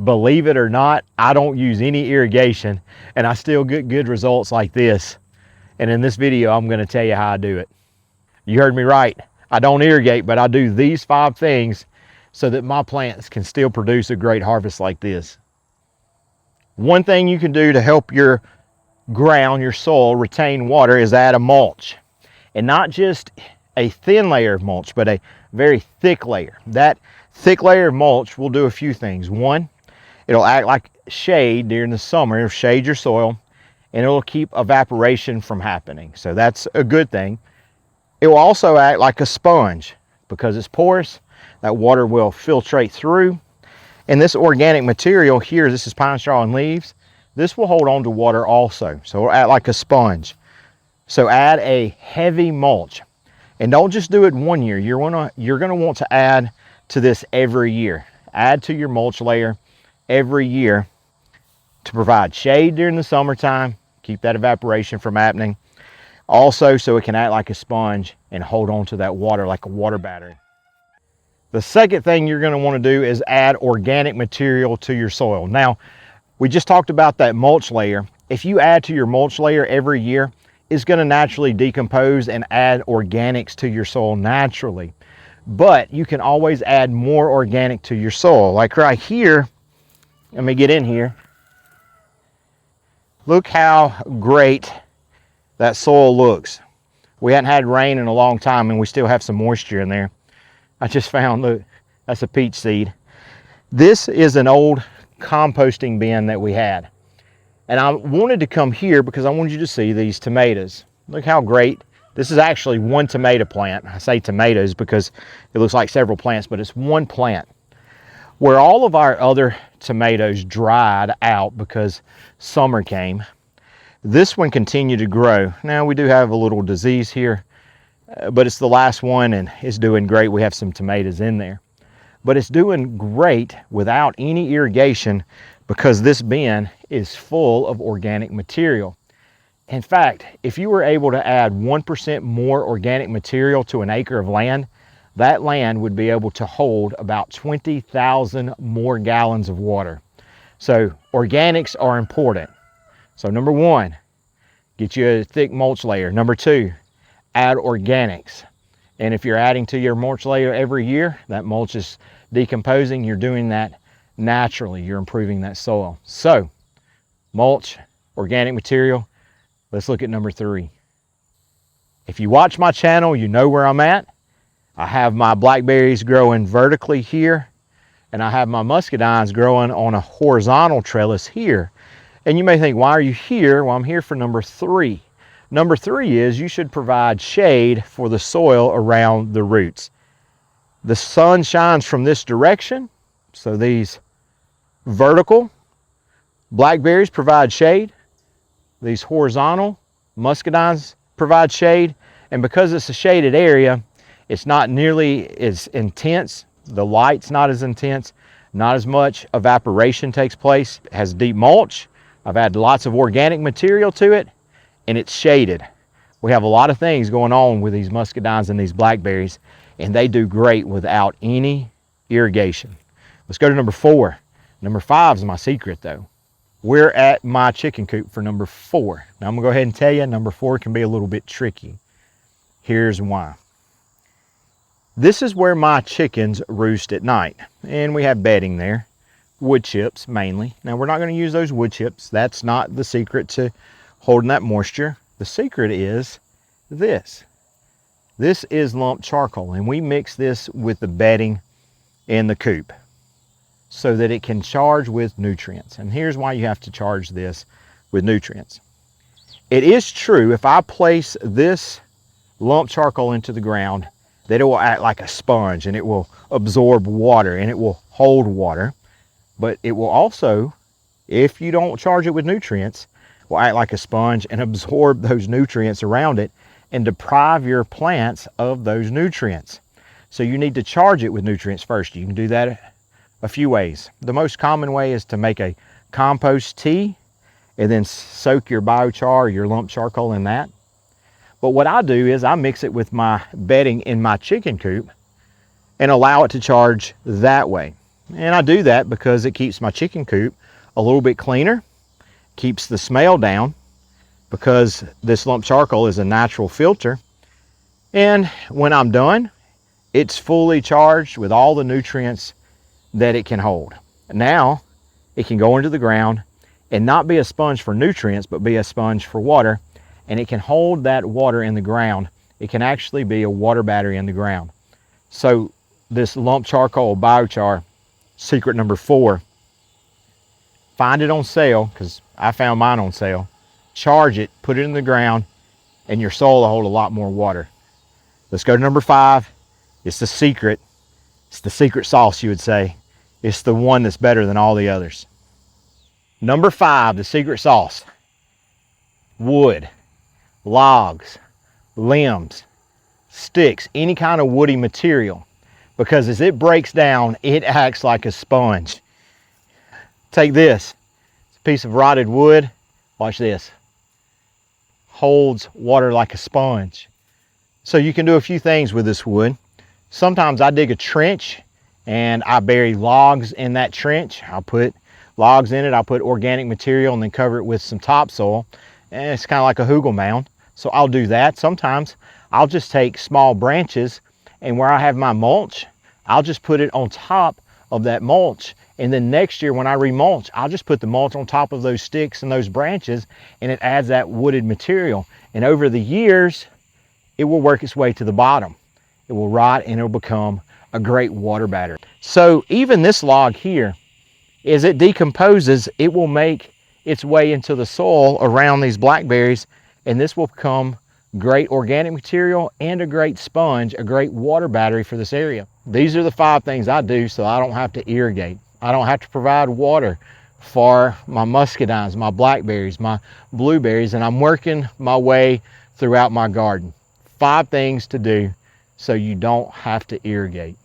Believe it or not, I don't use any irrigation and I still get good results like this. And in this video, I'm gonna tell you how I do it. You heard me right. I don't irrigate, but I do these 5 things so that my plants can still produce a great harvest like this. One thing you can do to help your ground, your soil, retain water is add a mulch. And not just a thin layer of mulch, but a very thick layer. That thick layer of mulch will do a few things. One, it'll act like shade during the summer. It'll shade your soil and it'll keep evaporation from happening. So that's a good thing. It will also act like a sponge because it's porous. That water will filtrate through. And this organic material here, this is pine straw and leaves, this will hold on to water also. So it'll act like a sponge. So add a heavy mulch. And don't just do it one year. You're gonna want to add to this every year. Add to your mulch layer every year to provide shade during the summertime, keep that evaporation from happening. Also, so it can act like a sponge and hold on to that water like a water battery. The second thing you're going to want to do is add organic material to your soil. Now, we just talked about that mulch layer. If you add to your mulch layer every year, it's going to naturally decompose and add organics to your soil naturally. But you can always add more organic to your soil. Like right here, let me get in here. Look how great that soil looks. We hadn't had rain in a long time and we still have some moisture in there. I just found, look, that's a peach seed. This is an old composting bin that we had. And I wanted to come here because I wanted you to see these tomatoes. Look how great. This is actually one tomato plant. I say tomatoes because it looks like several plants, but it's one plant. Where all of our other tomatoes dried out because summer came, this one continued to grow. Now we do have a little disease here, but it's the last one and it's doing great. We have some tomatoes in there, but it's doing great without any irrigation because this bin is full of organic material. In fact, if you were able to add 1% more organic material to an acre of land, that land would be able to hold about 20,000 more gallons of water. So organics are important. So number 1, get you a thick mulch layer. Number 2, add organics. And if you're adding to your mulch layer every year, that mulch is decomposing. You're doing that naturally. You're improving that soil. So mulch, organic material. Let's look at number 3. If you watch my channel, you know where I'm at. I have my blackberries growing vertically here, and I have my muscadines growing on a horizontal trellis here. And you may think, why are you here? Well, I'm here for number 3. Number 3 is you should provide shade for the soil around the roots. The sun shines from this direction, so these vertical blackberries provide shade. These horizontal muscadines provide shade. And because it's a shaded area, it's not nearly as intense. The light's not as intense. Not as much evaporation takes place. It has deep mulch. I've added lots of organic material to it, and it's shaded. We have a lot of things going on with these muscadines and these blackberries, and they do great without any irrigation. Let's go to number 4. Number 5 is my secret though. We're at my chicken coop for number 4. Now I'm gonna go ahead and tell you, number 4 can be a little bit tricky. Here's why. This is where my chickens roost at night, and we have bedding there. Wood chips mainly. Now we're not going to use those wood chips. That's not the secret to holding that moisture. The secret is this. This is lump charcoal, and we mix this with the bedding in the coop so that it can charge with nutrients. And here's why you have to charge this with nutrients. It is true, if I place this lump charcoal into the ground, that it will act like a sponge and it will absorb water and it will hold water. But it will also, if you don't charge it with nutrients, will act like a sponge and absorb those nutrients around it and deprive your plants of those nutrients. So you need to charge it with nutrients first. You can do that a few ways. The most common way is to make a compost tea and then soak your biochar or your lump charcoal in that. But what I do is I mix it with my bedding in my chicken coop and allow it to charge that way. And I do that because it keeps my chicken coop a little bit cleaner, keeps the smell down, because this lump charcoal is a natural filter. And when I'm done, it's fully charged with all the nutrients that it can hold. Now it can go into the ground and not be a sponge for nutrients, but be a sponge for water. And it can hold that water in the ground. It can actually be a water battery in the ground. So this lump charcoal biochar, secret number 4, find it on sale, because I found mine on sale. Charge it, put it in the ground, and your soil will hold a lot more water. Let's go to number 5. It's the secret. It's the secret sauce, you would say. It's the one that's better than all the others. Number 5, the secret sauce. Wood, logs, limbs, sticks, any kind of woody material. Because as it breaks down, it acts like a sponge. Take this. It's a piece of rotted wood. Watch this. Holds water like a sponge. So you can do a few things with this wood. Sometimes I dig a trench and I bury logs in that trench. I'll put logs in it, I'll put organic material and then cover it with some topsoil. And it's kind of like a hugel mound. So I'll do that. Sometimes I'll just take small branches, and where I have my mulch, I'll just put it on top of that mulch. And then next year when I remulch, I'll just put the mulch on top of those sticks and those branches, and it adds that wooded material. And over the years, it will work its way to the bottom. It will rot and it will become a great water battery. So even this log here, as it decomposes, it will make its way into the soil around these blackberries, and this will become great organic material and a great sponge, a great water battery for this area. These are the 5 things I do so I don't have to irrigate. I don't have to provide water for my muscadines, my blackberries, my blueberries, and I'm working my way throughout my garden. 5 things to do so you don't have to irrigate.